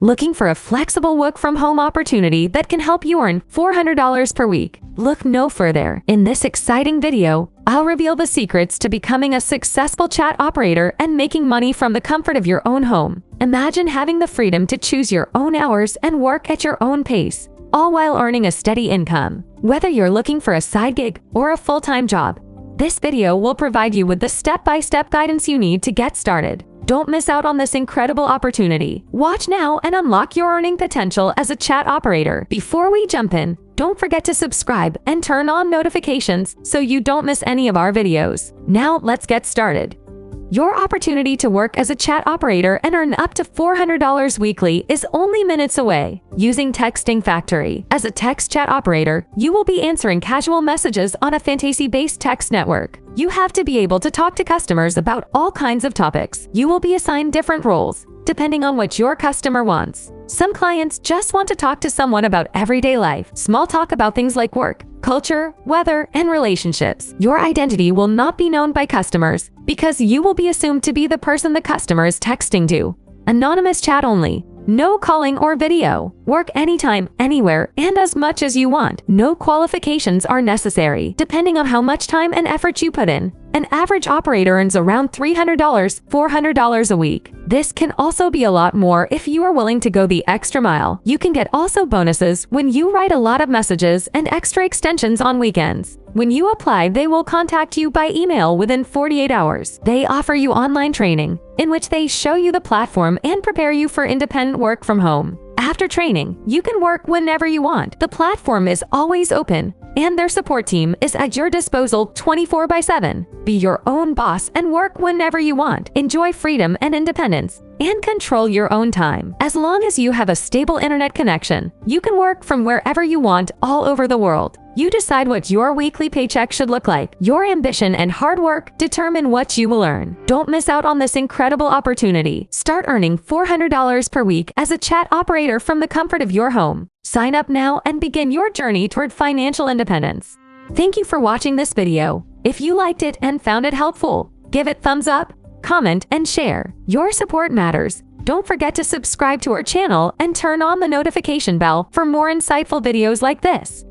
Looking for a flexible work-from-home opportunity that can help you earn $400 per week? Look no further. In this exciting video, I'll reveal the secrets to becoming a successful chat operator and making money from the comfort of your own home. Imagine having the freedom to choose your own hours and work at your own pace, all while earning a steady income. Whether you're looking for a side gig or a full-time job, this video will provide you with the step-by-step guidance you need to get started. Don't miss out on this incredible opportunity. Watch now and unlock your earning potential as a chat operator. Before we jump in, don't forget to subscribe and turn on notifications so you don't miss any of our videos. Now let's get started. Your opportunity to work as a chat operator and earn up to $400 weekly is only minutes away. Using Texting Factory. As a text chat operator, you will be answering casual messages on a fantasy-based text network. You have to be able to talk to customers about all kinds of topics. You will be assigned different roles, depending on what your customer wants. Some clients just want to talk to someone about everyday life, small talk about things like work, culture, weather, and relationships. Your identity will not be known by customers because you will be assumed to be the person the customer is texting to. Anonymous chat only. No calling or video. Work anytime, anywhere, and as much as you want. No qualifications are necessary, depending on how much time and effort you put in. An average operator earns around $300, $400 a week. This can also be a lot more if you are willing to go the extra mile. You can get also bonuses when you write a lot of messages and extra extensions on weekends. When you apply, they will contact you by email within 48 hours. They offer you online training, in which they show you the platform and prepare you for independent work from home. After training, you can work whenever you want. The platform is always open, and their support team is at your disposal 24/7. Be your own boss and work whenever you want. Enjoy freedom and independence, and control your own time. As long as you have a stable internet connection, you can work from wherever you want all over the world. You decide what your weekly paycheck should look like. Your ambition and hard work determine what you will earn. Don't miss out on this incredible opportunity. Start earning $400 per week as a chat operator from the comfort of your home. Sign up now and begin your journey toward financial independence. Thank you for watching this video. If you liked it and found it helpful, give it thumbs up, comment, and share. Your support matters. Don't forget to subscribe to our channel and turn on the notification bell for more insightful videos like this.